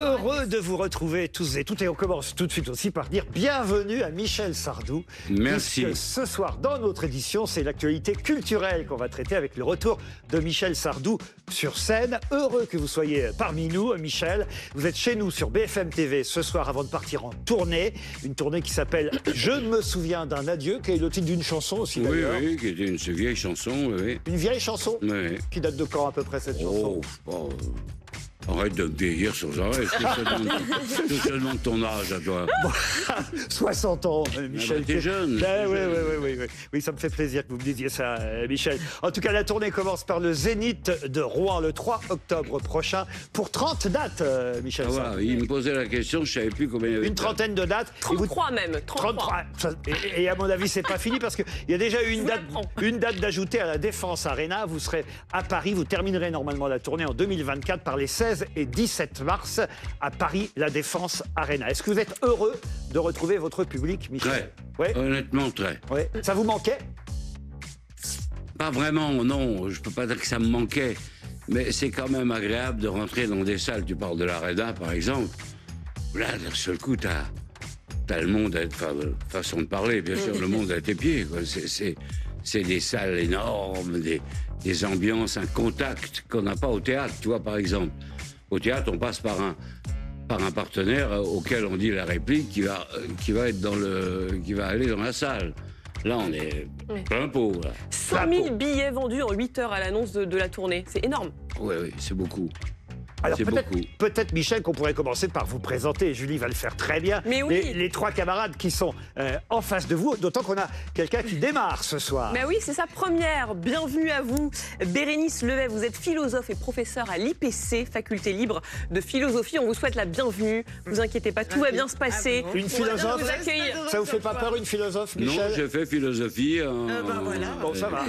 Heureux de vous retrouver tous et toutes. Et on commence tout de suite aussi par dire bienvenue à Michel Sardou. Merci. Puisque ce soir, dans notre édition, c'est l'actualité culturelle qu'on va traiter avec le retour de Michel Sardou sur scène. Heureux que vous soyez parmi nous, Michel. Vous êtes chez nous sur BFM TV ce soir avant de partir en tournée. Une tournée qui s'appelle Je me souviens d'un adieu, qui est le titre d'une chanson aussi d'ailleurs. Oui, qui était une vieille chanson, oui. Une vieille chanson Oui. qui date de quand à peu près cette chanson? Arrête de me vieillir sans arrêt. Tout se demande ton âge à toi. 60 ans, Michel. T'es jeune. Oui, ça me fait plaisir que vous me disiez ça, Michel. En tout cas, la tournée commence par le Zénith de Rouen le 3 octobre prochain pour 30 dates, Michel. Ah, voilà, il me posait la question, je ne savais plus combien il y avait. Une trentaine de dates. 33 même. 33. Et à mon avis, c'est pas fini parce qu'il y a déjà eu une date d'ajoutée à la Défense Arena. Vous serez à Paris. Vous terminerez normalement la tournée en 2024 par les 16 et 17 mars à Paris, la Défense Arena. Est-ce que vous êtes heureux de retrouver votre public, Michel? Très. Ouais. Honnêtement, très. Ouais. Ça vous manquait? Pas vraiment, non. Je peux pas dire que ça me manquait. Mais c'est quand même agréable de rentrer dans des salles. Tu parles de l'Arena, par exemple. Là, d'un seul coup, t'as le monde à façon de parler, bien sûr, le monde à tes pieds, quoi. C'est des salles énormes, des ambiances, un contact qu'on n'a pas au théâtre, tu vois, par exemple. Au théâtre, on passe par un partenaire auquel on dit la réplique qui va aller dans la salle. Là, on est plein pot. 100 000 billets vendus en 8 heures à l'annonce de la tournée. C'est énorme. Oui, c'est beaucoup. Alors peut-être, Michel, qu'on pourrait commencer par vous présenter. Julie va le faire très bien. Mais oui. Les trois camarades qui sont en face de vous, d'autant qu'on a quelqu'un qui démarre ce soir. Mais oui, c'est sa première. Bienvenue à vous. Bérénice Levet, vous êtes philosophe et professeur à l'IPC, faculté libre de philosophie. On vous souhaite la bienvenue. Ne vous inquiétez pas, tout va bien se passer. Une philosophe, vous accueillir. Ça vous fait pas peur, une philosophe, Michel? Non, j'ai fait philosophie. Voilà. Bon, ça va.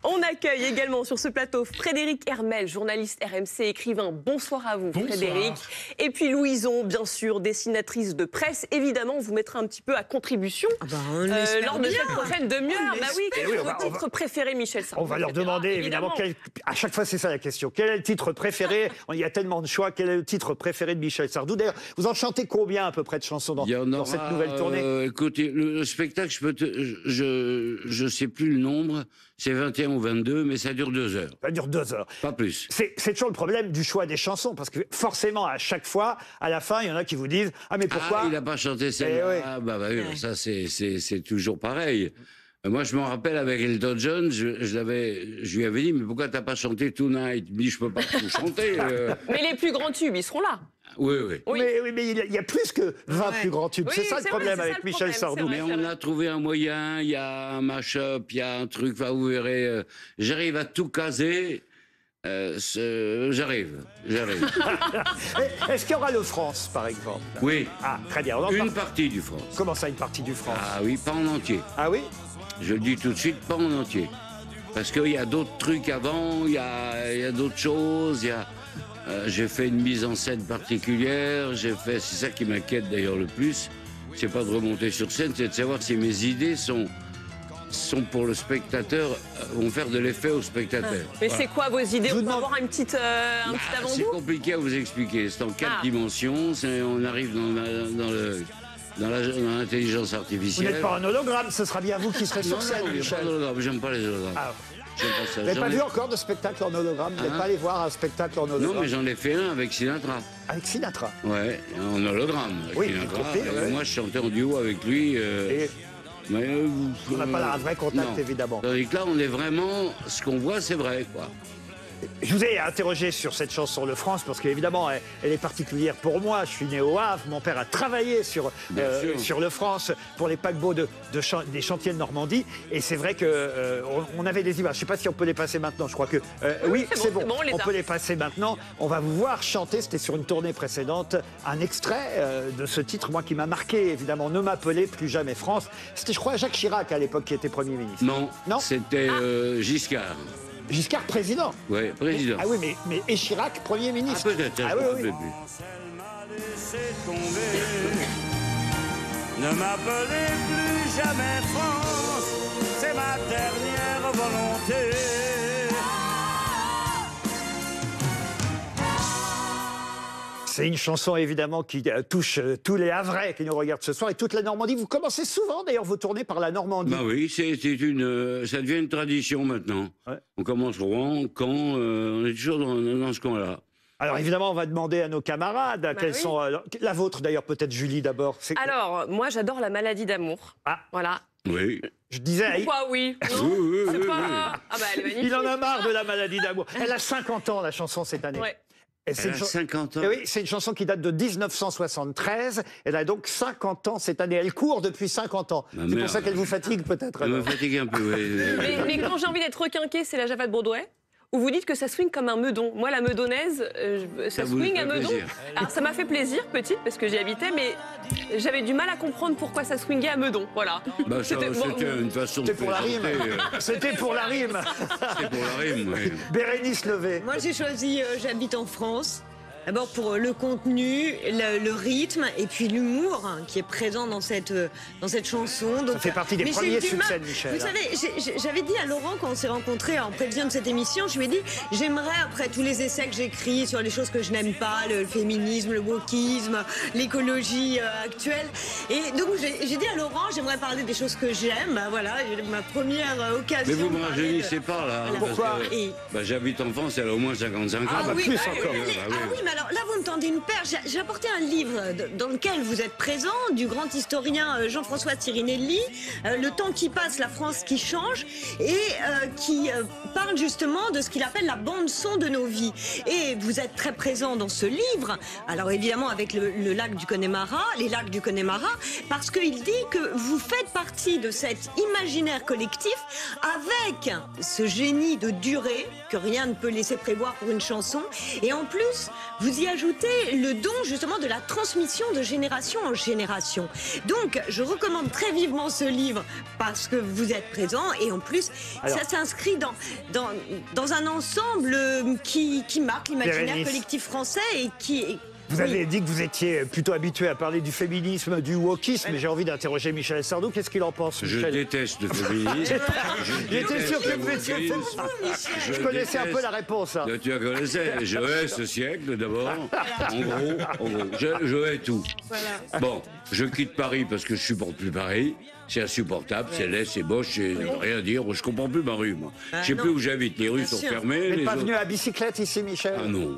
On accueille également sur ce plateau Frédéric Hermel, journaliste RMC, écrivain. Bonsoir à vous, Frédéric. Et puis Louison, bien sûr, dessinatrice de presse. Évidemment, on vous mettra un petit peu à contribution lors de cette prochaine demi-heure. Bah oui, quel est votre titre préféré, Michel Sardou? On va leur demander, évidemment, à chaque fois, c'est ça la question. Quel est le titre préféré? Il y a tellement de choix. Quel est le titre préféré de Michel Sardou? D'ailleurs, vous en chantez combien à peu près de chansons dans cette nouvelle tournée? Écoutez, le spectacle, je sais plus le nombre. C'est 21 ou 22, mais ça dure 2 heures. Ça dure 2 heures. Pas plus. C'est toujours le problème du choix des chansons, parce que forcément, à chaque fois, à la fin, il y en a qui vous disent « Ah, mais pourquoi ?» il n'a pas chanté celle-là. Oui. Ça, c'est toujours pareil. Moi, je me rappelle avec Elton John, je lui avais dit « Mais pourquoi t'as pas chanté Tonight ?» Il me dit « Je peux pas tout chanter. » Mais les plus grands tubes, ils seront là. Oui. Mais il y a plus que 20 plus grands tubes. Oui, c'est ça le problème vrai, avec Michel Sardou. Mais on a trouvé un moyen, il y a un mash-up, il y a un truc, vous verrez, j'arrive à tout caser. J'arrive. Est-ce qu'il y aura le France, par exemple? Oui. Ah, très bien. Une partie du France. Comment ça, une partie du France? Ah oui, pas en entier. Ah oui? Je le dis tout de suite, pas en entier. Parce qu'il y a d'autres trucs avant, il y a d'autres choses, j'ai fait une mise en scène particulière, c'est ça qui m'inquiète d'ailleurs le plus, c'est pas de remonter sur scène, c'est de savoir si mes idées sont pour le spectateur, vont faire de l'effet au spectateur. Mais c'est quoi vos idées? On peut avoir un petit avant-goût? C'est compliqué à vous expliquer, c'est en 4 dimensions, on arrive dans l'intelligence artificielle. Vous n'êtes pas un hologramme, ce sera bien vous qui serez sur scène, Michel. J'aime pas les hologrammes. Vous n'avez pas vu encore de spectacle en hologramme? Vous n'êtes pas allé voir un spectacle en hologramme? Non, mais j'en ai fait un avec Sinatra. Avec Sinatra? Ouais, en hologramme. Sinatra. Moi, je chantais en duo avec lui. On n'a pas un vrai contact, évidemment. Tandis que là, on est vraiment... Ce qu'on voit, c'est vrai, quoi. Je vous ai interrogé sur cette chanson Le France parce qu'évidemment elle est particulière pour moi. Je suis né au Havre, mon père a travaillé sur Le France pour les paquebots des chantiers de Normandie et c'est vrai que on avait des images. Je ne sais pas si on peut les passer maintenant. Je crois que oui, c'est bon. On peut les passer maintenant. On va vous voir chanter. C'était sur une tournée précédente. Un extrait de ce titre, moi qui m'a marqué évidemment. Ne m'appelez plus jamais France. C'était, je crois, Jacques Chirac à l'époque qui était Premier ministre. Non, c'était Giscard. Giscard, président. Oui, président. Ah oui, mais et Chirac, Premier ministre. Ah, peut-être, ah, oui. Ne m'appelez plus jamais France, c'est ma dernière volonté. C'est une chanson évidemment qui touche tous les Havrais qui nous regardent ce soir et toute la Normandie. Vous commencez souvent d'ailleurs vos tournées par la Normandie. Bah oui, ça devient une tradition maintenant. Ouais. On commence Rouen, Caen, on est toujours dans ce coin-là. Alors évidemment, on va demander à nos camarades quelles oui. sont la vôtre d'ailleurs, peut-être Julie d'abord. Alors, moi, j'adore La maladie d'amour. Ah. Voilà. Oui. Je disais, Pourquoi oui? Non, Oui, c'est oui, pas... oui. Ah bah, elle est magnifique. il en a marre de la maladie d'amour. Elle a 50 ans la chanson cette année. Ouais. Et c'est Elle a 50 ans. Eh oui, c'est une chanson qui date de 1973. Elle a donc 50 ans cette année. Elle court depuis 50 ans. Ma C'est pour merde. ça qu'elle vous fatigue peut-être. Elle me alors. fatigue un peu, oui. Mais quand j'ai envie d'être requinquée, c'est la Java de Broadway. Où vous dites que ça swing comme un meudon. Moi, la meudonnaise, ça vous swing fait à meudon. plaisir. Alors, ça m'a fait plaisir, petite, parce que j'y habitais, mais j'avais du mal à comprendre pourquoi ça swingait à meudon. Voilà. Bah, ça, C'était- bon, c'était une façon de C'était pour la rime. plaisanter, C'était pour la rime. C'était pour la rime, oui. Bérénice Levé. Moi, j'ai choisi J'habite en France. D'abord pour le contenu, le rythme et puis l'humour qui est présent dans cette chanson. Donc, Ça fait partie des mais premiers j'ai du mal. succès de Michel. Vous savez, j'avais dit à Laurent quand on s'est rencontrés en prévision de cette émission, je lui ai dit j'aimerais après tous les essais que j'écris sur les choses que je n'aime pas, le féminisme, le wokisme, l'écologie actuelle. Et donc j'ai dit à Laurent j'aimerais parler des choses que j'aime. Ben, voilà, ma première occasion. Mais vous de me parler rajeunissez de- pas, là. Voilà. parce Pourquoi que, Et- bah, j'habite en France, elle a au moins 55 ans. Ah, bah, oui, plus bah, encore. oui, Ah, bah, ah oui, mais alors là, vous me tendez une perche. J'ai apporté un livre dans lequel vous êtes présent, du grand historien Jean-François Tirinelli, Le temps qui passe, la France qui change, et qui parle justement de ce qu'il appelle la bande-son de nos vies. Et vous êtes très présent dans ce livre, alors évidemment avec le lac du Connemara, les lacs du Connemara, parce qu'il dit que vous faites partie de cet imaginaire collectif avec ce génie de durée que rien ne peut laisser prévoir pour une chanson. Et en plus, vous y ajoutez le don justement de la transmission de génération en génération. Donc, je recommande très vivement ce livre parce que vous êtes présent et en plus, Alors- ça s'inscrit dans un ensemble qui marque l'imaginaire Bérénice. collectif français et qui... Vous avez dit que vous étiez plutôt habitué à parler du féminisme, du wokisme. J'ai envie d'interroger Michel Sardou. Qu'est-ce qu'il en pense, Je Michel? déteste le féminisme. Il était sûr que vous étiez féminisme. Je connaissais un peu la réponse. Hein. Tu la connaissais. Je hais ce siècle, d'abord. En gros, je hais tout. Bon, je quitte Paris parce que je supporte plus Paris. C'est insupportable, c'est laid, c'est moche, c'est rien à dire. Je comprends plus ma rue, moi. Je sais non. plus où j'habite. Les rues Bien sont sûr. fermées. Vous n'êtes Les pas autres- venu à bicyclette ici, Michel? Ah non,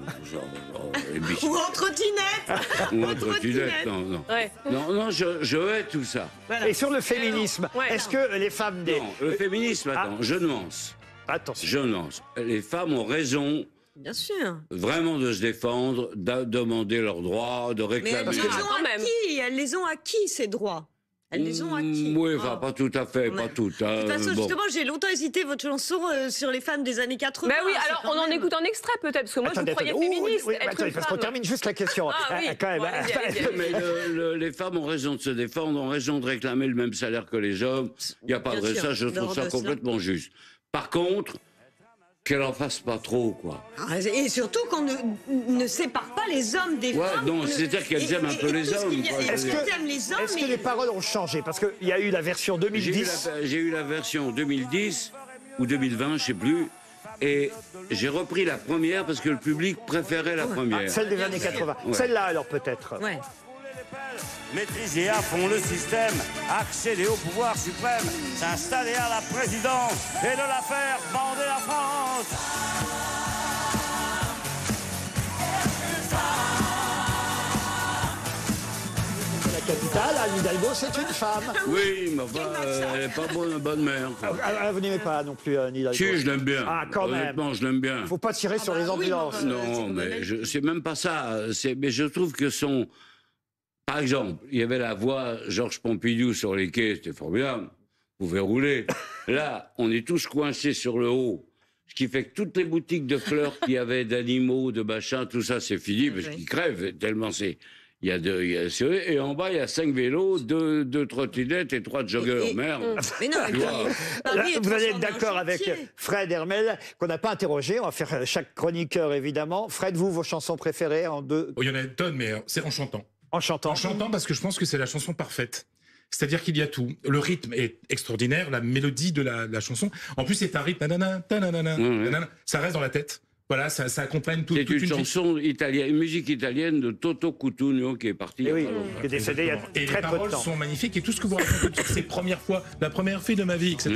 les bicyclettes. Ou en trottinette Ou en En trottinette, non. Ouais. Non, je hais tout ça. Voilà. Et sur le féminisme, Ouais. est-ce que les femmes des... Non, le féminisme, attends, je nuance. Attention. Je nuance. Les femmes ont raison Bien sûr. vraiment de se défendre, de demander leurs droits, de Mais réclamer. elles les Ah, ont quand même. acquis, elles les ont acquis, ces droits. Elles les ont acquis. Oui, enfin, Oh. pas tout à fait, Ouais. pas toutes. De hein, toute façon, bon. justement, j'ai longtemps hésité votre chanson sur les femmes des années 80. Bah oui, c'est alors quand on en même- écoute un extrait peut-être, parce que moi je vous croyais Oh, féministe. oui, être attendez, une parce qu'on femme. termine juste la question. Ah oui, Quand même. bon, allez-y, allez-y. Mais les femmes ont raison de se défendre, ont raison de réclamer le même salaire que les hommes. Il n'y a pas Bien de sûr, ça, je trouve d'ordre ça de cela. complètement juste. Par contre, qu'elle en fasse pas trop, quoi. Ah, et surtout qu'on ne sépare pas les hommes des Ouais, femmes. non, c'est-à-dire qu'elles aiment un peu les tout ce qu'il y a- hommes, quoi, Est-ce je veux qu'elles dire. aiment les hommes Est-ce que mais- les paroles ont changé? Parce qu'il y a eu la version J'ai eu 2010. j'ai eu la version 2010 ou 2020, je sais plus. Et j'ai repris la première parce que le public préférait la première. Celle des années 80. Ouais. Celle-là, alors, peut-être. Ouais. Maîtriser à fond le système, accéder au pouvoir suprême, s'installer à la présidence et de la faire bander la France. La capitale, Anne Hidalgo, c'est une femme. Oui, mais enfin, elle n'est pas bonne mère, quoi. Vous n'aimez pas non plus Anne Hidalgo? Si, je l'aime bien. Ah, quand même. Honnêtement, je l'aime bien. Faut pas tirer sur les ambulances. Non, mais c'est même pas ça. Mais je trouve que son... Par exemple, il y avait la voix Georges Pompidou sur les quais, c'était formidable. Vous pouvez rouler. Là, on est tous coincés sur le haut. Ce qui fait que toutes les boutiques de fleurs qu'il y avait, d'animaux, de machins, tout ça, c'est fini parce qu'ils crèvent tellement c'est... Il y a et en bas, il y a 5 vélos, 2 trottinettes et 3 joggeurs. Merde. Mais non, et puis, Tu vois. Paris Là, est vous allez être transformé en d'accord avec chantier. Fred Hermel, qu'on n'a pas interrogé. On va faire chaque chroniqueur, évidemment. Fred, vous, vos chansons préférées en deux, Oh, il y en a une tonne, mais c'est en chantant. en chantant. En chantant parce que je pense que c'est la chanson parfaite. C'est-à-dire qu'il y a tout. Le rythme est extraordinaire, la mélodie de la chanson. En plus, c'est un rythme. Nanana, tananana, Ouais. nanana. Ça reste dans la tête. Voilà, ça accompagne C'est une chanson italienne, une musique italienne de Toto Cutugno qui est parti. Oui, qui est décédé il y a et très les peu de paroles temps. sont magnifiques et tout ce que vous racontez sur ces premières fois, la première fille de ma vie, etc.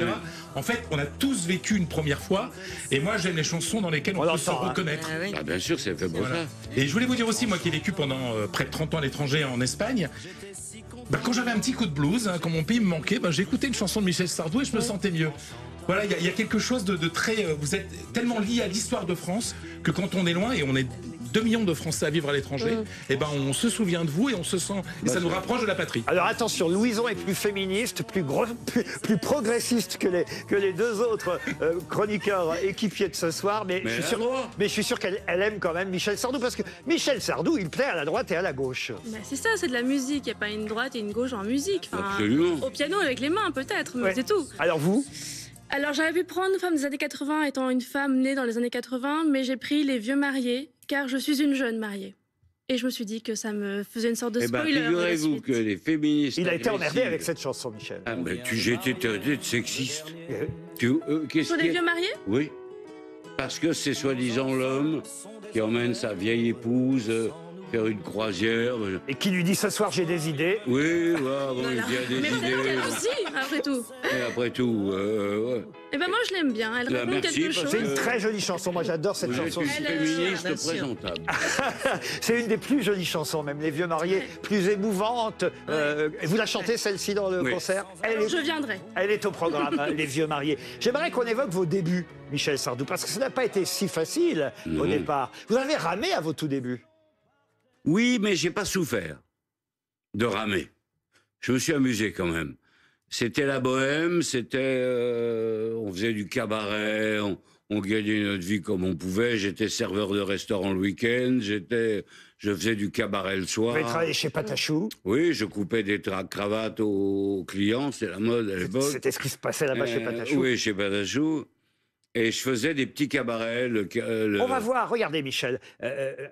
En fait, on a tous vécu une première fois et moi j'aime les chansons dans lesquelles on peut se reconnaître. Ah, bien sûr, c'est fait pour ça. Et je voulais vous dire aussi, moi qui ai vécu pendant près de 30 ans à l'étranger en Espagne, quand j'avais un petit coup de blues, quand mon pays me manquait, j'écoutais une chanson de Michel Sardou et je me sentais mieux. Voilà, il y a quelque chose de très... vous êtes tellement lié à l'histoire de France que quand on est loin, et on est 2 millions de Français à vivre à l'étranger, on se souvient de vous et on se sent... Et ça nous rapproche de la patrie. Alors attention, Louison est plus féministe, plus progressiste que les deux autres chroniqueurs équipiers de ce soir, mais je suis sûr qu'elle aime quand même Michel Sardou, parce que Michel Sardou, il plaît à la droite et à la gauche. C'est ça, c'est de la musique, il n'y a pas une droite et une gauche en musique. Absolument. Au piano avec les mains peut-être, mais c'est tout. Alors vous ? Alors j'avais pu prendre Femme des années 80 étant une femme née dans les années 80, mais j'ai pris Les vieux mariés, car je suis une jeune mariée. Et je me suis dit que ça me faisait une sorte de spoiler. Figurez-vous que les féministes... Il a été emmerdé avec cette chanson, Michel. Ah, mais j'ai été traité de sexiste. Sur Les vieux mariés ? Oui. Parce que c'est soi-disant l'homme qui emmène sa vieille épouse faire une croisière. Et qui lui dit ce soir j'ai des idées. Oui, il y a des mais idées. c'est elle aussi, après tout. Et après tout, ouais. Eh ben moi je l'aime bien, elle raconte quelque chose. C'est une très jolie chanson, moi j'adore cette chanson. Vous êtes une féministe présentable. C'est une des plus jolies chansons, même Les vieux mariés, plus émouvante. Vous la chantez celle-ci dans le concert? Je viendrai. Elle est au programme, Les vieux mariés. J'aimerais qu'on évoque vos débuts, Michel Sardou, parce que ça n'a pas été si facile au départ. Vous avez ramé à vos tout débuts. Oui, mais j'ai pas souffert de ramer. Je me suis amusé quand même. C'était la bohème, on faisait du cabaret, on gagnait notre vie comme on pouvait. J'étais serveur de restaurant le week-end, je faisais du cabaret le soir. Vous avez travaillé chez Patachou? Oui, je coupais des cravates aux clients, c'était la mode à l'époque. C'était ce qui se passait là-bas chez Patachou? Oui, chez Patachou. Et je faisais des petits cabarets. On va voir, regardez Michel,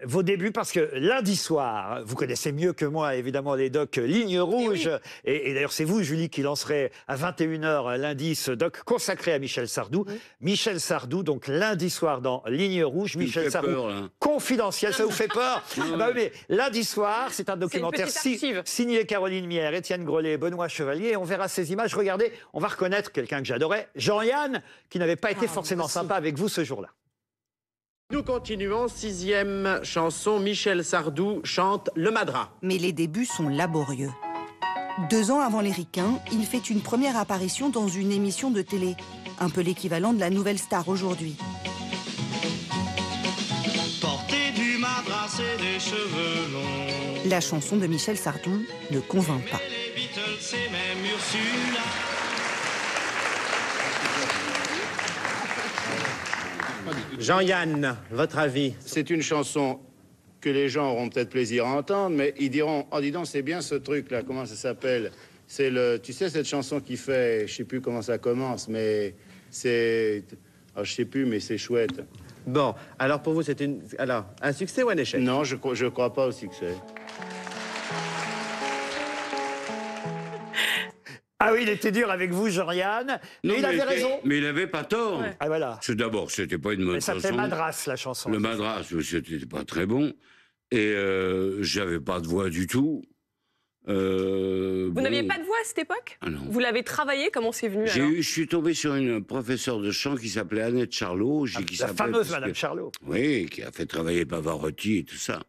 vos débuts, parce que lundi soir, vous connaissez mieux que moi évidemment les docs Ligne Rouge, et d'ailleurs c'est vous Julie qui lancerez à 21h lundi ce doc consacré à Michel Sardou. Michel Sardou, donc lundi soir dans Ligne Rouge, Michel Sardou, peur, confidentiel, ça vous fait peur? Bah, mais lundi soir, c'est un documentaire signé Caroline Mière, Étienne Grelet, Benoît Chevalier, et on verra ces images. Regardez, on va reconnaître quelqu'un que j'adorais, Jean-Yann, qui n'avait pas été forcément sympa avec vous ce jour-là. Nous continuons, 6e chanson, Michel Sardou chante Le Madras. Mais les débuts sont laborieux. 2 ans avant les Ricains, il fait une première apparition dans une émission de télé, un peu l'équivalent de la Nouvelle Star aujourd'hui. Porter du madras et des cheveux longs. La chanson de Michel Sardou ne convainc pas. Les Beatles et même Ursula. Jean-Yann, votre avis? C'est une chanson que les gens auront peut-être plaisir à entendre, mais ils diront « Oh, dis donc, c'est bien ce truc-là, comment ça s'appelle ?» C'est tu sais, cette chanson qui fait, je sais plus comment ça commence, mais c'est... Oh, je sais plus, mais c'est chouette. Bon, alors pour vous, c'est un succès ou un échec? Non, je crois pas au succès. Ah oui, il était dur avec vous, Jean-Yann. Mais il avait raison. Mais il avait pas tort. Ouais. Ah voilà. D'abord, c'était pas une bonne chanson. Ça s'appelait Madras, la chanson. Le Madras, c'était pas très bon. Et j'avais pas de voix du tout. Vous n'aviez pas de voix à cette époque? Ah non. Vous l'avez travaillé? Comment c'est venu alors? Je suis tombé sur une professeure de chant qui s'appelait Annette Charlot. La fameuse Madame Charlot. Oui, qui a fait travailler Pavarotti et tout ça.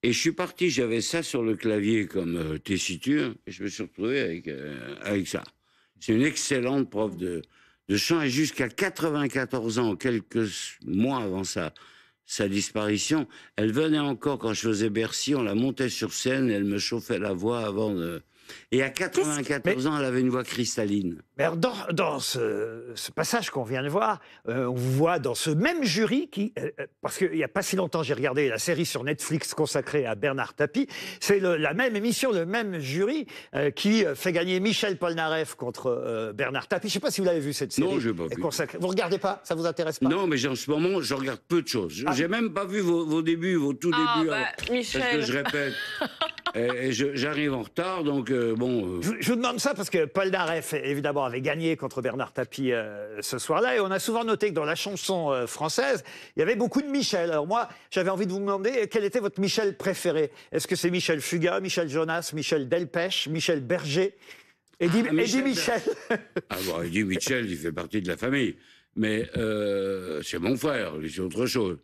Et je suis parti, j'avais ça sur le clavier comme tessiture, et je me suis retrouvé avec ça. C'est une excellente prof de chant, et jusqu'à 94 ans, quelques mois avant sa disparition, elle venait encore quand je faisais Bercy, on la montait sur scène, et elle me chauffait la voix avant de... Et à 94 ans, elle avait une voix cristalline. Mais alors dans ce passage qu'on vient de voir, on voit dans ce même jury qui... parce qu'il n'y a pas si longtemps, j'ai regardé la série sur Netflix consacrée à Bernard Tapie. C'est la même émission, le même jury qui fait gagner Michel Polnareff contre Bernard Tapie. Je ne sais pas si vous l'avez vu, cette série. Non, je n'ai pas vu. Vous ne regardez pas? Ça ne vous intéresse pas? Non, mais en ce moment, je regarde peu de choses. J'ai même pas vu vos débuts, vos tout débuts. Michel. Parce que je répète. Et j'arrive en retard, donc bon... Je vous demande ça parce que Paul Naref, évidemment, avait gagné contre Bernard Tapie ce soir-là. Et on a souvent noté que dans la chanson française, il y avait beaucoup de Michel. Alors moi, j'avais envie de vous demander quel était votre Michel préféré. Est-ce que c'est Michel Fugain, Michel Jonas, Michel Delpech, Michel Berger, Eddie Michel? Ah bon, Eddie Mitchell, il fait partie de la famille. Mais c'est mon frère, c'est autre chose.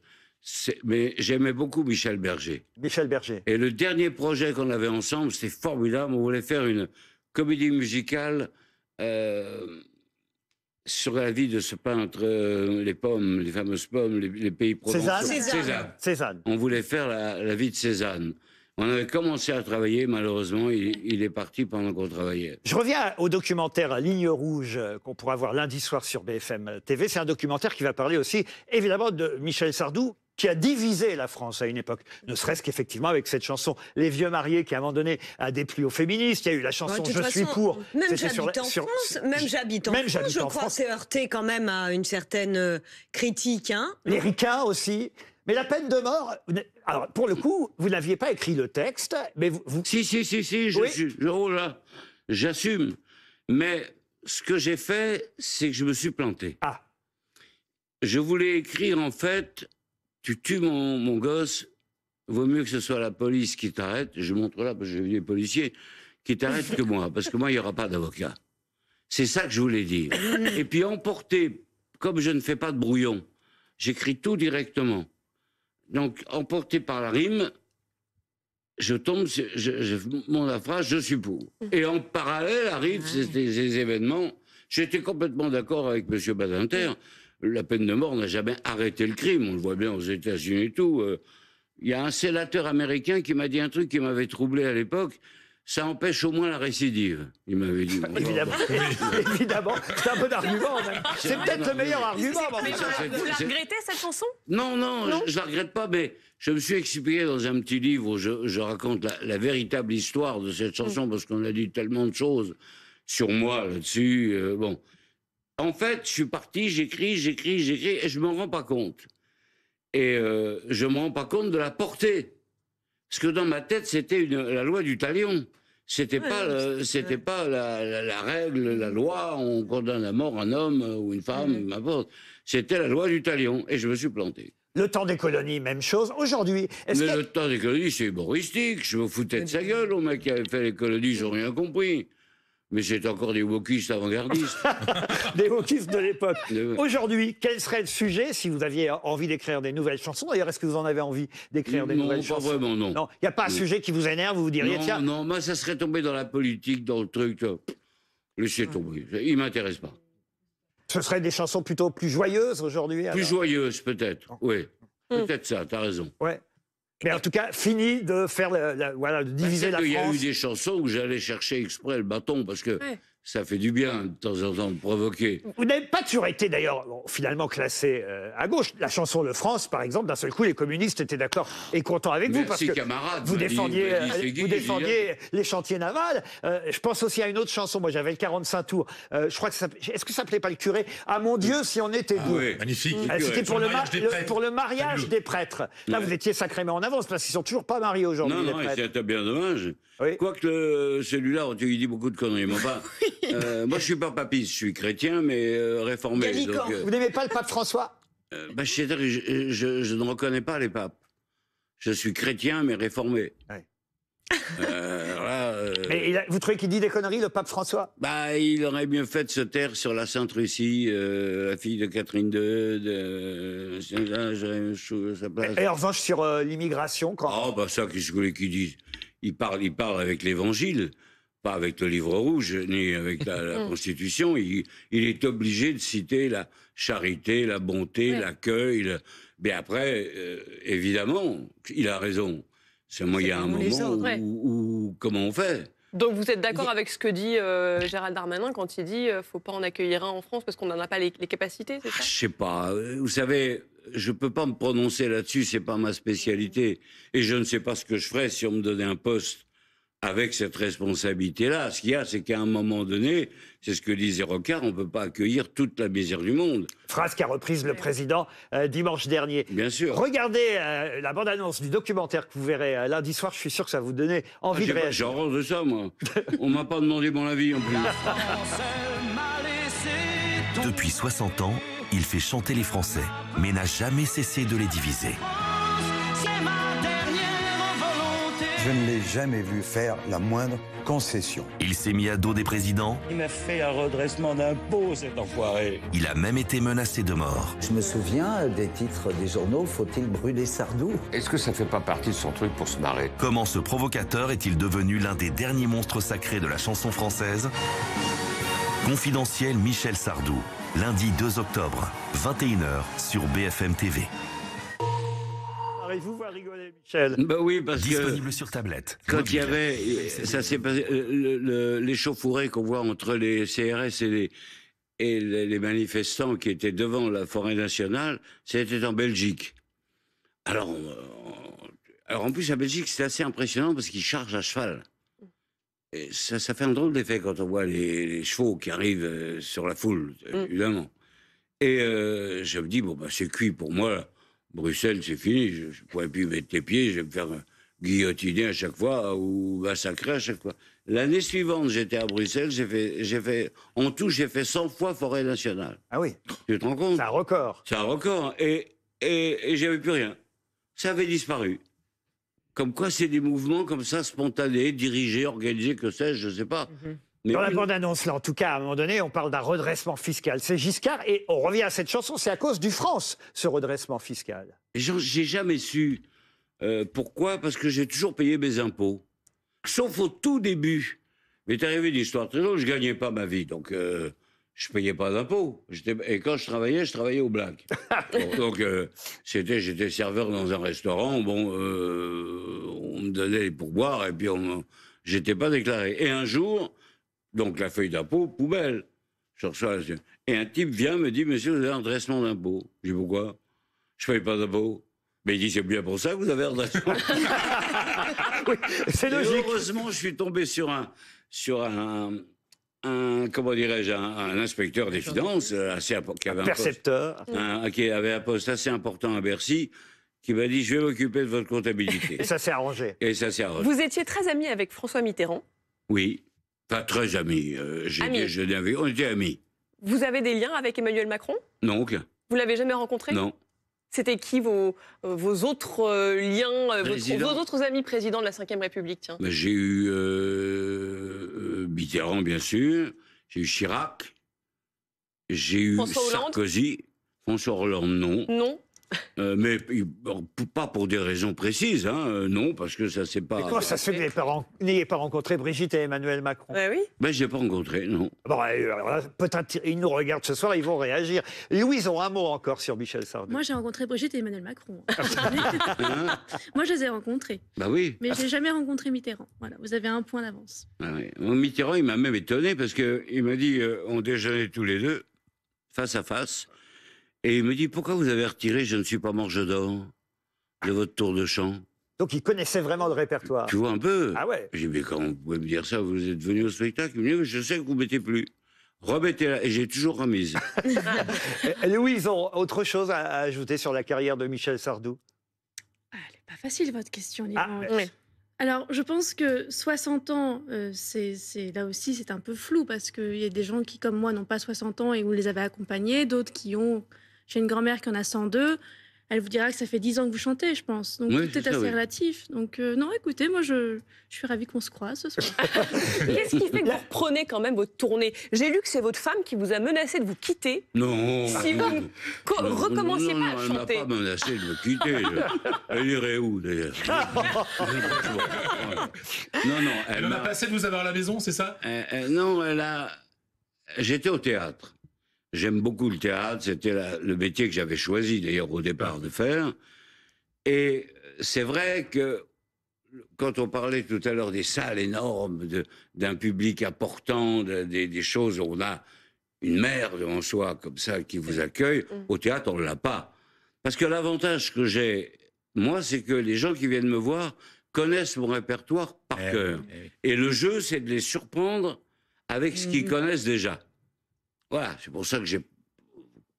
Mais j'aimais beaucoup Michel Berger. Michel Berger. Et le dernier projet qu'on avait ensemble, c'était formidable. On voulait faire une comédie musicale sur la vie de ce peintre, les pommes, les fameuses pommes, les pays provençaux. Cézanne. On voulait faire la vie de Cézanne. On avait commencé à travailler, malheureusement, il est parti pendant qu'on travaillait. Je reviens au documentaire Ligne Rouge qu'on pourra voir lundi soir sur BFM TV. C'est un documentaire qui va parler aussi, évidemment, de Michel Sardou, qui a divisé la France à une époque. Ne serait-ce qu'effectivement avec cette chanson Les Vieux Mariés, qui à un moment donné a déplu aux féministes. Il y a eu la chanson Je suis pour. Même J'habite en France, je crois, s'est heurté quand même à une certaine critique. Hein. Les ricains aussi. Mais la peine de mort, alors pour le coup, vous n'aviez pas écrit le texte, mais vous... Si, j'assume. Mais ce que j'ai fait, c'est que je me suis planté. Ah. Je voulais écrire, en fait, tu tues mon gosse, vaut mieux que ce soit la police qui t'arrête, je montre là, parce que j'ai vu des policiers, qui t'arrêtent que moi, parce que moi, il n'y aura pas d'avocat. C'est ça que je voulais dire. Et puis emporter, comme je ne fais pas de brouillon, j'écris tout directement. Donc, emporté par la rime, je tombe, je monte la phrase, je suis pour. Et en parallèle arrivent ces événements. J'étais complètement d'accord avec M. Badinter. La peine de mort n'a jamais arrêté le crime. On le voit bien aux États-Unis et tout. Il y a un sénateur américain qui m'a dit un truc qui m'avait troublé à l'époque. Ça empêche au moins la récidive, il m'avait dit. Évidemment, évidemment. C'est un bon argument. C'est peut-être le meilleur argument. Mais vous la regrettez, cette chanson? Non, je la regrette pas, mais je me suis expliqué dans un petit livre où je raconte la véritable histoire de cette chanson, parce qu'on a dit tellement de choses sur moi là-dessus. Bon. En fait, je suis parti, j'écris, et je me rends pas compte. Et je me rends pas compte de la portée. Parce que dans ma tête, c'était la loi du talion. C'était pas la règle, la loi, on condamne à mort un homme ou une femme, n'importe. C'était la loi du talion, et je me suis planté. Le temps des colonies, même chose. Aujourd'hui, le temps des colonies, c'est humoristique. Je me foutais de sa gueule au mec qui avait fait les colonies, j'ai rien compris. Mais c'est encore des wokistes avant-gardistes. Des wokistes de l'époque. Aujourd'hui, quel serait le sujet si vous aviez envie d'écrire des nouvelles chansons? D'ailleurs, est-ce que vous en avez envie d'écrire des nouvelles chansons? Non, pas vraiment, non. Non, il n'y a pas un sujet qui vous énerve, vous vous diriez, tiens... Non, moi, ça serait tombé dans la politique, dans le truc. Laissez tomber, il ne m'intéresse pas. Ce seraient des chansons plutôt plus joyeuses aujourd'hui? Plus joyeuses, peut-être, oui. Peut-être ça, t'as raison. Ouais. Mais en tout cas, fini de faire de diviser la France. Il y a eu des chansons où j'allais chercher exprès le bâton parce que ça fait du bien de temps en temps de provoquer. Vous n'avez pas toujours été d'ailleurs finalement classé à gauche. La chanson Le France, par exemple, d'un seul coup, les communistes étaient d'accord et contents avec vous parce que camarade, vous défendiez les chantiers navals. Je pense aussi à une autre chanson. Moi, j'avais le 45 tours. Je crois que est-ce que ça s'appelait pas le curé? Ah mon Dieu, si on était deux. Oui, magnifique. C'était pour le mariage des prêtres. Là, vous étiez sacrément en avance parce qu'ils sont toujours pas mariés aujourd'hui. Non, c'était bien dommage. Oui. Quoique celui-là, il dit beaucoup de conneries. Mais enfin, moi, je suis pas papiste, je suis chrétien, mais réformé. Donc, vous n'aimez pas le pape François? Je ne reconnais pas les papes. Je suis chrétien, mais réformé. Ouais. Mais vous trouvez qu'il dit des conneries, le pape François? Il aurait mieux fait de se taire sur la Sainte Russie, la fille de Catherine II, sa place. Et en revanche, sur l'immigration, quand... ça, qu'est-ce que vous voulez qu'il dise? Il parle avec l'Évangile, pas avec le livre rouge, ni avec la Constitution. Il est obligé de citer la charité, la bonté, l'accueil. Mais après, évidemment, il a raison. Moi, il y a un moment où comment on fait? Donc vous êtes d'accord avec ce que dit Gérald Darmanin quand il dit faut pas en accueillir un en France parce qu'on n'en a pas les capacités, c'est ça? Je sais pas. Vous savez, je peux pas me prononcer là-dessus, c'est pas ma spécialité. Et je ne sais pas ce que je ferais si on me donnait un poste avec cette responsabilité-là. Ce qu'il y a, c'est qu'à un moment donné, c'est ce que disait Rocard, on ne peut pas accueillir toute la misère du monde. Phrase qu'a reprise le président dimanche dernier. Bien sûr. Regardez la bande-annonce du documentaire que vous verrez lundi soir. Je suis sûr que ça va vous donner envie de réagir. J'ai horreur de ça, moi. On m'a pas demandé mon avis, en plus. Depuis 60 ans, il fait chanter les Français, mais n'a jamais cessé de les diviser. Je ne l'ai jamais vu faire la moindre concession. Il s'est mis à dos des présidents. Il m'a fait un redressement d'impôt, cet enfoiré. Il a même été menacé de mort. Je me souviens des titres des journaux, faut-il brûler Sardou? Est-ce que ça fait pas partie de son truc pour se marrer? Comment ce provocateur est-il devenu l'un des derniers monstres sacrés de la chanson française? Confidentiel Michel Sardou, lundi 2 octobre, 21h sur BFM TV. Vous voir rigoler, Michel. Bah oui, parce Disponible sur tablette. Quand il y avait, ça s'est passé, l'échauffourée qu'on voit entre les CRS et les manifestants qui étaient devant la forêt nationale, c'était en Belgique. Alors en plus, la Belgique, c'est assez impressionnant parce qu'ils chargent à cheval. Et ça fait un drôle d'effet quand on voit les chevaux qui arrivent sur la foule, évidemment. Et je me dis, bon, bah, c'est cuit pour moi, là. Bruxelles, c'est fini, je ne pourrais plus mettre les pieds, je vais me faire guillotiner à chaque fois ou massacrer à chaque fois. L'année suivante, j'étais à Bruxelles, en tout, j'ai fait 100 fois forêt nationale. Ah oui. Tu te rends compte? C'est un record. C'est un record. Et j'avais plus rien. Ça avait disparu. Comme quoi, c'est des mouvements comme ça, spontanés, dirigés, organisés, que sais-je, je ne sais pas. Mais dans la bande-annonce, là, en tout cas, à un moment donné, on parle d'un redressement fiscal. C'est Giscard, et on revient à cette chanson, c'est à cause du France, ce redressement fiscal. J'ai jamais su pourquoi, parce que j'ai toujours payé mes impôts. Sauf au tout début. Mais t'es arrivé une histoire très drôle, je gagnais pas ma vie, donc je payais pas d'impôts. Et quand je travaillais au black. Donc j'étais serveur dans un restaurant, bon, on me donnait les pourboires, et puis j'étais pas déclaré. Et un jour... Donc la feuille d'impôt, poubelle. Je reçois, et un type vient me dit, monsieur, vous avez un redressement d'impôt. Je dis, pourquoi? Je ne paye pas d'impôt. Mais il dit, c'est bien pour ça que vous avez un redressement. Oui, c'est logique. Heureusement, je suis tombé sur un comment dirais-je, un inspecteur des finances, qui avait percepteur. Qui avait un poste assez important à Bercy, qui m'a dit, je vais m'occuper de votre comptabilité. Et ça s'est arrangé. Et ça s'est arrangé. Vous étiez très ami avec François Mitterrand? Oui. Pas très amis. On était amis. Vous avez des liens avec Emmanuel Macron? Non, aucun. Vous l'avez jamais rencontré? Non. C'était qui vos autres liens, vos autres amis présidents de la Ve République, tiens? J'ai eu Mitterrand, bien sûr. J'ai eu Chirac. J'ai eu Sarkozy. François Hollande, non. Non. Mais pas pour des raisons précises, hein, non, parce que ça c'est pas... Mais comment ça se fait que vous n'ayez pas rencontré Brigitte et Emmanuel Macron? Oui. Ben, je n'ai pas rencontré, non. Bon, alors, peut-être ils nous regardent ce soir, ils vont réagir. Louison, un mot encore sur Michel Sardou. Moi, j'ai rencontré Brigitte et Emmanuel Macron. Moi, je les ai rencontrés. Bah oui. Mais je n'ai jamais rencontré Mitterrand. Voilà, vous avez un point d'avance. Ah oui. Mitterrand, il m'a même étonné parce qu'il m'a dit, on déjeunait tous les deux, face à face. Et il me dit, pourquoi vous avez retiré « Je ne suis pas Morge d'or » de votre tour de chant? Donc il connaissait vraiment le répertoire. Tu vois un peu? Ah ouais. J'ai dit, mais comment vous pouvez me dire ça? Vous êtes venu au spectacle? Il me dit, je sais que vous ne mettez plus. Remettez-la. Et j'ai toujours remise. Louise, autre chose à ajouter sur la carrière de Michel Sardou? Elle n'est pas facile, votre question, oui. Alors, je pense que 60 ans, là aussi, c'est un peu flou, parce qu'il y a des gens qui, comme moi, n'ont pas 60 ans et vous les avez accompagnés, d'autres qui ont... J'ai une grand-mère qui en a 102. Elle vous dira que ça fait 10 ans que vous chantez, je pense. Donc, oui, tout est assez relatif. Donc, non, écoutez, moi, je suis ravie qu'on se croise ce soir. Qu'est-ce qui fait que vous reprenez quand même votre tournée? J'ai lu que c'est votre femme qui vous a menacé de vous quitter. Non. Si vous ne recommenciez pas à chanter. Elle ne m'a pas menacé de me quitter. Elle irait où, d'ailleurs? Non. Elle m'a passé de vous avoir à la maison, c'est ça? Non, j'étais au théâtre. J'aime beaucoup le théâtre, c'était le métier que j'avais choisi d'ailleurs au départ de faire. Et c'est vrai que quand on parlait tout à l'heure des salles énormes, d'un public important, des choses où on a une mère devant soi comme ça qui vous accueille, au théâtre on ne l'a pas. Parce que l'avantage que j'ai, moi, c'est que les gens qui viennent me voir connaissent mon répertoire par cœur. Et le jeu, c'est de les surprendre avec ce qu'ils connaissent déjà. Voilà, c'est pour ça que j'ai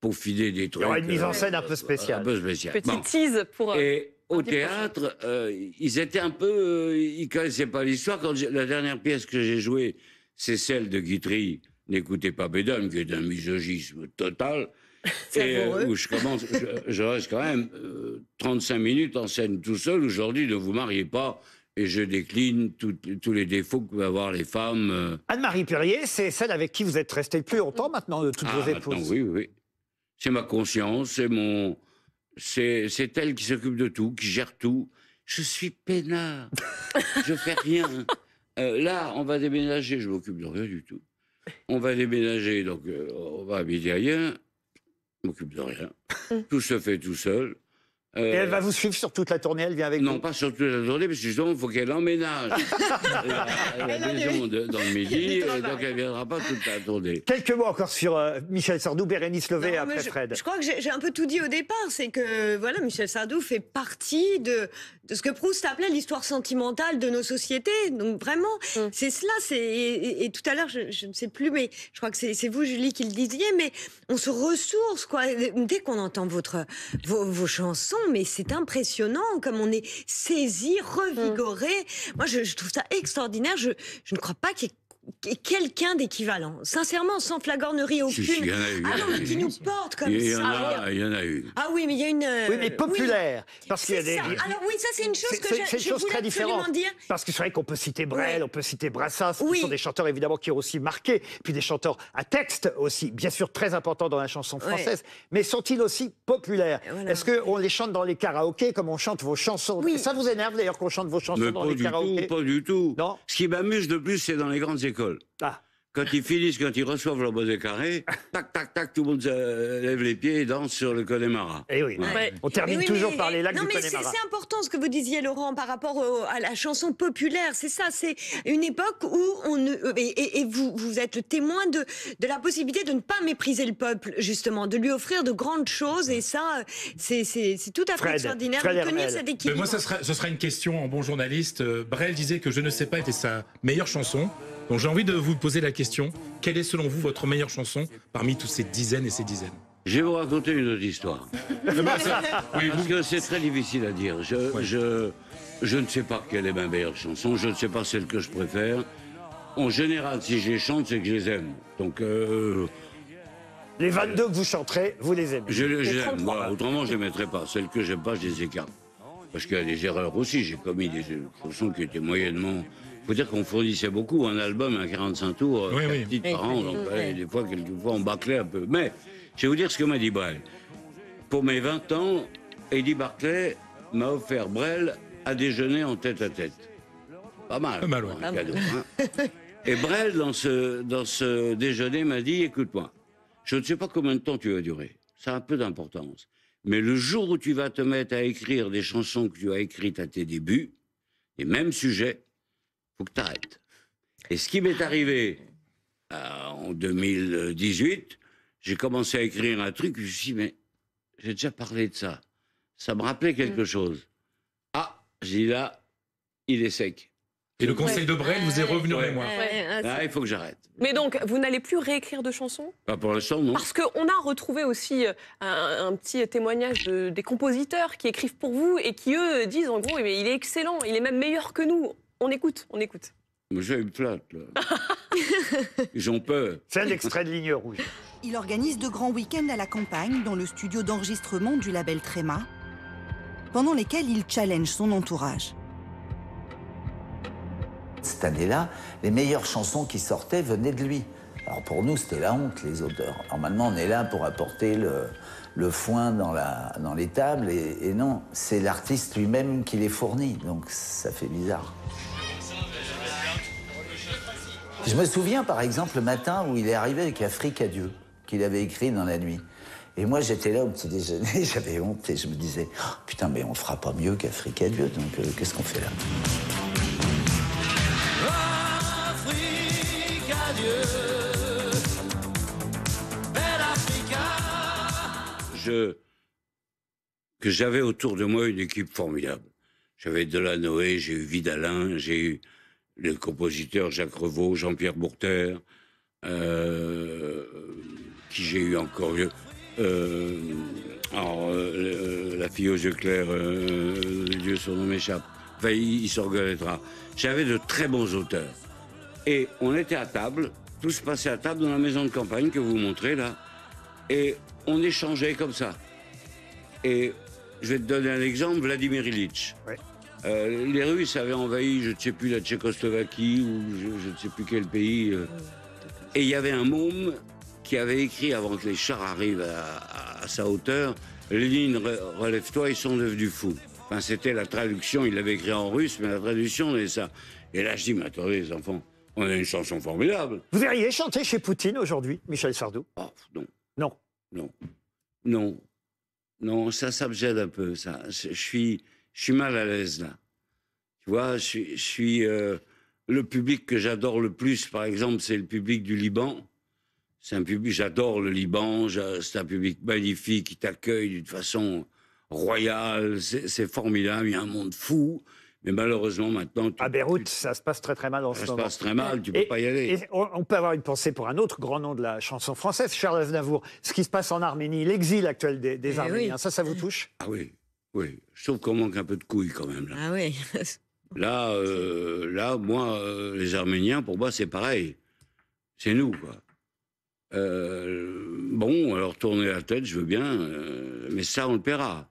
peaufiné des trucs. Il y aura une mise en scène un peu spéciale. Un peu spéciale. Petite tease pour... Et au théâtre, ils étaient un peu... ils connaissaient pas l'histoire. La dernière pièce que j'ai jouée, c'est celle de Guitry, N'écoutez pas Bédone, qui est un misogisme total. Et où je reste quand même 35 minutes en scène tout seul. Aujourd'hui, ne vous mariez pas. Et je décline tous les défauts que peuvent avoir les femmes. Anne-Marie Perrier, c'est celle avec qui vous êtes resté le plus longtemps maintenant de toutes vos épouses. Oui. C'est ma conscience, c'est elle qui s'occupe de tout, qui gère tout. Je suis peinard. Je fais rien. Là, on va déménager, je m'occupe de rien du tout. On va déménager, donc on va habiter ailleurs. Je m'occupe de rien. Tout se fait tout seul. Et elle va vous suivre sur toute la tournée, elle vient avec vous? Non, pas sur toute la tournée, parce que justement, il faut qu'elle emménage la maison dans le Midi, et donc elle ne viendra pas toute la tournée. Quelques mots encore sur Michel Sardou, Bérénice Levé après Fred. Je crois que j'ai un peu tout dit au départ, c'est que voilà, Michel Sardou fait partie de ce que Proust appelait l'histoire sentimentale de nos sociétés. Donc vraiment, c'est cela. Et tout à l'heure, je ne sais plus, mais je crois que c'est vous, Julie, qui le disiez, mais on se ressource, quoi. Dès qu'on entend vos chansons, mais c'est impressionnant comme on est saisi, revigoré. Moi, je trouve ça extraordinaire. Je ne crois pas qu'il y ait quelqu'un d'équivalent. Sincèrement, sans flagornerie aucune. Si, il y en a eu. Ah non, qui nous porte comme ça. Il y en a eu. Ah oui, mais il y a une... Oui, mais populaire. Oui. Parce qu'il y a des... Alors oui, ça c'est une chose que je voulais absolument dire. Parce que c'est vrai qu'on peut citer Brel, on peut citer Brassens, qui sont des chanteurs évidemment qui ont aussi marqué, puis des chanteurs à texte aussi, bien sûr très importants dans la chanson française, mais sont-ils aussi populaires? Est-ce qu'on les chante dans les karaokés comme on chante vos chansons? Ça vous énerve d'ailleurs qu'on chante vos chansons dans les karaokés? Pas du tout. Non. Ce qui m'amuse le plus, c'est dans les grandes écoles. Quand ils finissent, quand ils reçoivent leur bonnet carré, tac, tac, tac, tout le monde lève les pieds et danse sur le Connemara. Et oui, on termine toujours par les lacs du Connemara. Non, mais c'est important ce que vous disiez, Laurent, par rapport à la chanson populaire. C'est ça, c'est une époque où vous êtes le témoin de la possibilité de ne pas mépriser le peuple, justement, de lui offrir de grandes choses. Et ça, c'est tout à fait extraordinaire de tenir cet équilibre. Mais moi, ce sera une question en bon journaliste. Brel disait que Je ne sais pas était sa meilleure chanson. Donc j'ai envie de vous poser la question, quelle est selon vous votre meilleure chanson parmi toutes ces dizaines et ces dizaines? Je vais vous raconter une autre histoire. Parce que c'est très difficile à dire. Je ne sais pas quelle est ma meilleure chanson, je ne sais pas celle que je préfère. En général, si je les chante, c'est que je les aime. Donc... les 22 que vous chanterez, vous les aimez? Je les aime. Voilà, autrement, je ne les mettrai pas. Celles que j'aime pas, je les écarte. Parce qu'il y a des erreurs aussi. J'ai commis des chansons qui étaient moyennement... Il faut dire qu'on fournissait beaucoup, un album à 45 tours, 4 titres par an, donc quelquefois on bâclait un peu. Mais je vais vous dire ce que m'a dit Brel. Pour mes 20 ans, Eddie Barclay m'a offert Brel à déjeuner en tête-à-tête. Pas mal. Pas mal, ouais. Un cadeau, hein. Et Brel, dans ce déjeuner, m'a dit, écoute-moi, je ne sais pas combien de temps tu vas durer, ça a un peu d'importance. Mais le jour où tu vas te mettre à écrire des chansons que tu as écrites à tes débuts, les mêmes sujets, faut que tu arrêtes. Et ce qui m'est arrivé en 2018, j'ai commencé à écrire un truc, je me suis dit, mais j'ai déjà parlé de ça. Ça me rappelait quelque chose. Ah, j'ai dit là, il est sec. Et le conseil de Brel vous est revenu en mémoire. Là, il faut que j'arrête. Mais donc, vous n'allez plus réécrire de chansons? Pas pour l'instant, non. Parce qu'on a retrouvé aussi un petit témoignage des compositeurs qui écrivent pour vous et qui, eux, disent en gros, il est excellent, il est même meilleur que nous. On écoute. Monsieur, il me flatte, là. Ils ont peur. C'est un extrait de Ligne Rouge. Il organise de grands week-ends à la campagne, dans le studio d'enregistrement du label Tréma, pendant lesquels il challenge son entourage. Cette année-là, les meilleures chansons qui sortaient venaient de lui. Alors pour nous, c'était la honte, les auteurs. Normalement, on est là pour apporter le foin dans les tables, et non, c'est l'artiste lui-même qui les fournit, donc ça fait bizarre. Je me souviens, par exemple, le matin où il est arrivé avec Afrique à Dieu, qu'il avait écrit dans la nuit. Et moi, j'étais là au petit déjeuner, j'avais honte, et je me disais, oh, putain, mais on fera pas mieux qu'Afrique à Dieu, donc qu'est-ce qu'on fait là? Afrique à Dieu, belle Africa. Que j'avais autour de moi une équipe formidable. J'avais Delanoë, j'ai eu Vidalin, j'ai eu les compositeurs Jacques Revaux, Jean-Pierre Bourter, qui j'ai eu encore. La fille aux yeux clairs, Dieu son nom m'échappe. Enfin, il s'en reconnaîtra. J'avais de très bons auteurs. Et on était à table, tout se passait à table dans la maison de campagne que vous montrez là. Et on échangeait comme ça. Et je vais te donner un exemple, Vladimir Ilitch. Ouais. Les Russes avaient envahi, je ne sais plus, la Tchécoslovaquie ou je ne sais plus quel pays. Et il y avait un môme qui avait écrit, avant que les chars arrivent à sa hauteur, « Lénine, relève-toi, ils sont devenus fous ». Enfin, c'était la traduction, il l'avait écrit en russe, mais la traduction, c'est ça. Et là, je dis, mais attendez, les enfants, on a une chanson formidable. Vous iriez chanter chez Poutine aujourd'hui, Michel Sardou? Oh, non. Non. Non. Non. Non, ça me gêne un peu, ça. Je suis mal à l'aise, là. Tu vois, je suis le public que j'adore le plus, par exemple, c'est le public du Liban. C'est un public, j'adore le Liban, c'est un public magnifique, qui t'accueille d'une façon royale, c'est formidable, il y a un monde fou. Mais malheureusement, maintenant... À Beyrouth, ça se passe très très mal en ce moment. Ça se passe très mal, tu peux pas y aller. Et on peut avoir une pensée pour un autre grand nom de la chanson française, Charles Aznavour. Ce qui se passe en Arménie, l'exil actuel des Arméniens, oui. ça vous touche? Ah oui, oui. Je trouve qu'on manque un peu de couilles quand même. Là. Ah oui. Là, moi, les Arméniens, pour moi, c'est pareil. C'est nous, quoi. Bon, alors tourner la tête, je veux bien, mais ça, on le paiera.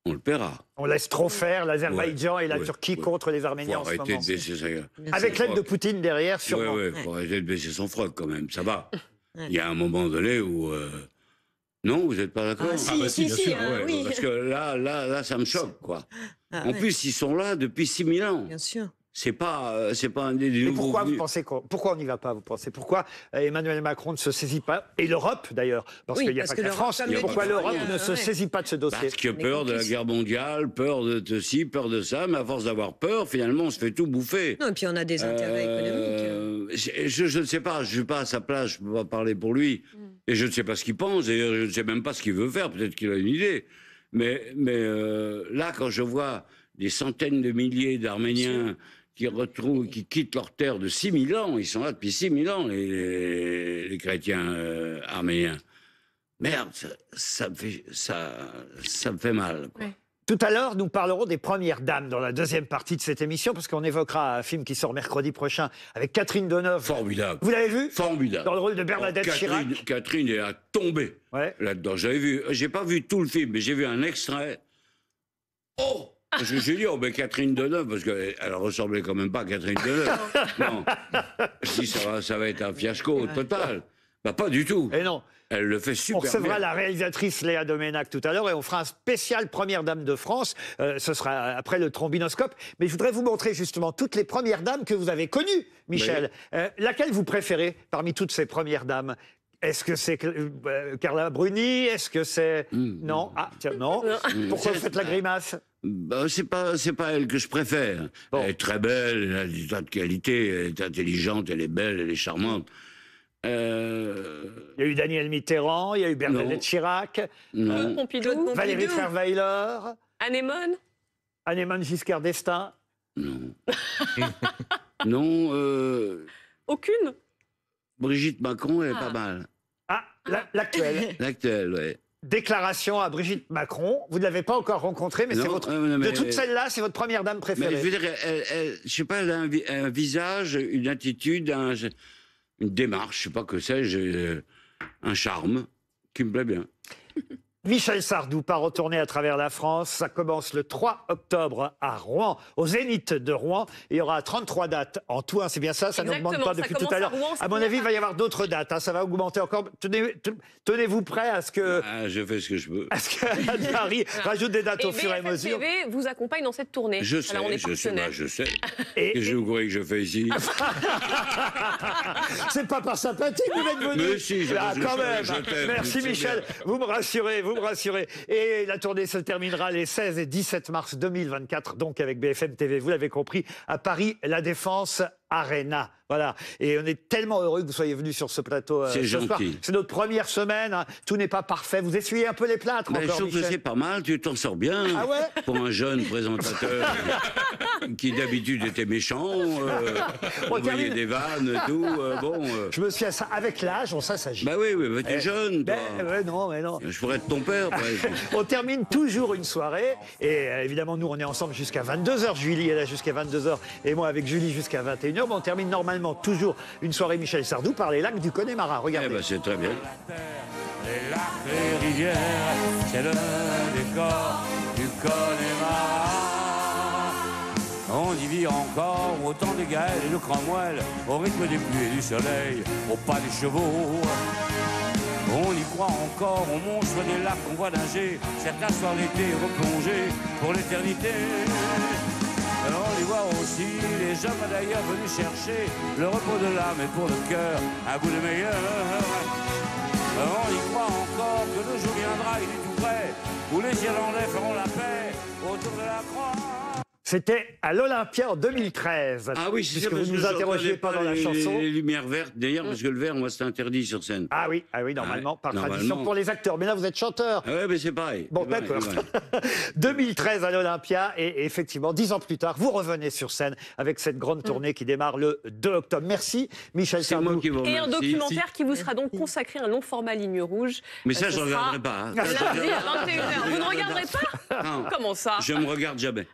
On le paiera. On laisse trop faire l'Azerbaïdjan et la Turquie contre les Arméniens en ce moment. Arrêter de baisser ça. Avec l'aide de Poutine derrière, sûrement. Oui, il faut arrêter de baisser son froc quand même, ça va. Il y a un moment donné où... Non, vous n'êtes pas d'accord? Si, bien sûr. Oui. Parce que là, ça me choque, quoi. En plus, ils sont là depuis 6000 ans. Bien sûr. C'est pas un des nouveaux. Mais pourquoi vous pensez pourquoi on n'y va pas, vous pensez? Pourquoi Emmanuel Macron ne se saisit pas? Et l'Europe, d'ailleurs, parce qu'il n'y a pas que la France. Pourquoi l'Europe ne se saisit pas de ce dossier? Parce que peur de la guerre mondiale, peur de ci, peur de ça, mais à force d'avoir peur, finalement, on se fait tout bouffer. Non, et puis on a des intérêts économiques. Je ne sais pas, je ne suis pas à sa place, je ne peux pas parler pour lui. Et je ne sais pas ce qu'il pense, et je ne sais même pas ce qu'il veut faire, peut-être qu'il a une idée. Mais là, quand je vois des centaines de milliers d'Arméniens qui quittent leur terre de 6000 ans, ils sont là depuis 6000 ans, les chrétiens arméniens. Merde, ça me fait mal, quoi. Ouais. Tout à l'heure, nous parlerons des premières dames dans la deuxième partie de cette émission, parce qu'on évoquera un film qui sort mercredi prochain avec Catherine Deneuve. Formidable. Vous l'avez vu? Formidable. Dans le rôle de Bernadette Chirac. Catherine est à tomber là-dedans. J'ai pas vu tout le film, mais j'ai vu un extrait. Oh! Je me suis dit, oh, ben Catherine Deneuve, parce qu'elle ressemblait quand même pas à Catherine Deneuve. Non. Je dis, ça va être un fiasco total. Bah, pas du tout. Et non. Elle le fait super bien. On recevra la réalisatrice Léa Doménac tout à l'heure et on fera un spécial Première Dame de France. Ce sera après le trombinoscope. Mais je voudrais vous montrer justement toutes les premières dames que vous avez connues, Michel. Oui. Laquelle vous préférez parmi toutes ces premières dames? Est-ce que c'est Carla Bruni? Est-ce que c'est... Non. Ah, tiens, non. Pourquoi vous faites la grimace? Bah, c'est pas elle que je préfère. Bon. Elle est très belle, elle a des tas de qualités, elle est intelligente, elle est belle, elle est charmante. Il y a eu Daniel Mitterrand, il y a eu Bernadette Chirac, Pompidou, Valérie Trierweiler, Anémone Giscard d'Estaing. Non. Non. Aucune. Brigitte Macron, elle est pas mal. Ah, l'actuelle. L'actuelle, oui. Déclaration à Brigitte Macron. Vous ne l'avez pas encore rencontrée, mais c'est votre... de toutes celles-là, c'est votre première dame préférée. Mais je veux dire, je sais pas, elle a un visage, une attitude, une démarche, je sais pas que sais-je, un charme qui me plaît bien. Michel Sardou part retourner à travers la France. Ça commence le 3 octobre à Rouen, au Zénith de Rouen. Il y aura 33 dates en tout, hein, c'est bien ça, ça n'augmente pas depuis tout à l'heure. À mon avis, il va y avoir d'autres dates, hein, ça va augmenter encore. Tenez-vous prêt à ce que... je fais ce que je peux. À ce que Paris rajoute des dates au fur et à mesure. BFM TV vous accompagne dans cette tournée. Je sais, alors on est je sais. Et je vous croyez que je fais ici? C'est pas par sympathie que vous êtes venu. Mais si, quand même. Merci Michel, vous me rassurez. Et la tournée se terminera les 16 et 17 mars 2024, donc avec BFM TV, vous l'avez compris, à Paris, La Défense, Arena. Voilà. Et on est tellement heureux que vous soyez venus sur ce plateau. C'est ce soir. gentil. C'est notre première semaine. Hein. Tout n'est pas parfait. Vous essuyez un peu les plâtres Ben, je encore, trouve que Michel. c'est pas mal, tu t'en sors bien. Ah ouais? Pour un jeune présentateur qui d'habitude était méchant, on voyait des vannes et tout. Je me suis à ça avec l'âge, on s'agit. Bah oui, mais t'es jeune, toi. Ouais, non, mais non. Je pourrais être ton père, par exemple. On termine toujours une soirée. Et évidemment, nous, on est ensemble jusqu'à 22h. Julie est là jusqu'à 22h. Et moi, avec Julie, jusqu'à 21h. Mais on termine normalement toujours une soirée Michel Sardou par les lacs du Connemara. Regardez. Eh ben, c'est très bien. Les lacs, les rivières, c'est le décor du Connemara. On y vit encore au temps des Gaëls et de Cromwell, au rythme des pluies et du soleil, au pas des chevaux. On y croit encore aux monstres des lacs qu'on voit nager, certains soirs l'été replongés pour l'éternité. On y voit aussi les hommes d'ailleurs venus chercher le repos de l'âme et pour le cœur un goût de meilleur. On y croit encore que le jour viendra, il est tout près, où les Irlandais feront la paix autour de la croix. C'était à l'Olympia en 2013. Ah oui, c'est puisque vous nous interrogez pas dans la chanson. Les lumières vertes, d'ailleurs, parce que le vert, moi, c'est interdit sur scène. Ah oui, normalement, par normalement. tradition pour les acteurs. Mais là, vous êtes chanteur. Ah ouais, mais c'est pareil. Bon, C'est pareil, d'accord. c'est pareil. 2013 à l'Olympia, et effectivement, 10 ans plus tard, vous revenez sur scène avec cette grande tournée qui démarre le 2 octobre. Merci, Michel C'est Sardou. moi qui vous Et un remercie. documentaire qui vous sera donc consacré, un long format ligne rouge. Mais ça, Ce je ne sera regarderai pas. hein. Lundi à 21h. Vous ne regarderez pas? Non. Comment ça? Je ne me regarde jamais.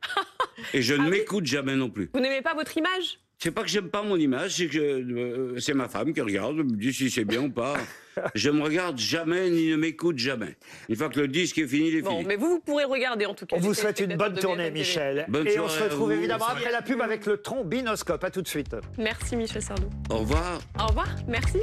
Et je ne m'écoute jamais non plus. Vous n'aimez pas votre image? C'est pas que j'aime pas mon image, c'est que c'est ma femme qui regarde, me dit si c'est bien ou pas. Je me regarde jamais ni ne m'écoute jamais. Une fois que le disque est fini, il est Bon, fini. mais vous pourrez regarder en tout cas. On vous souhaite une bonne tournée, BFM TV. Michel. Bonne Et on soirée se à retrouve vous. évidemment après la pub avec le trombinoscope. À tout de suite. Merci Michel Sardou. Au revoir. Au revoir, merci.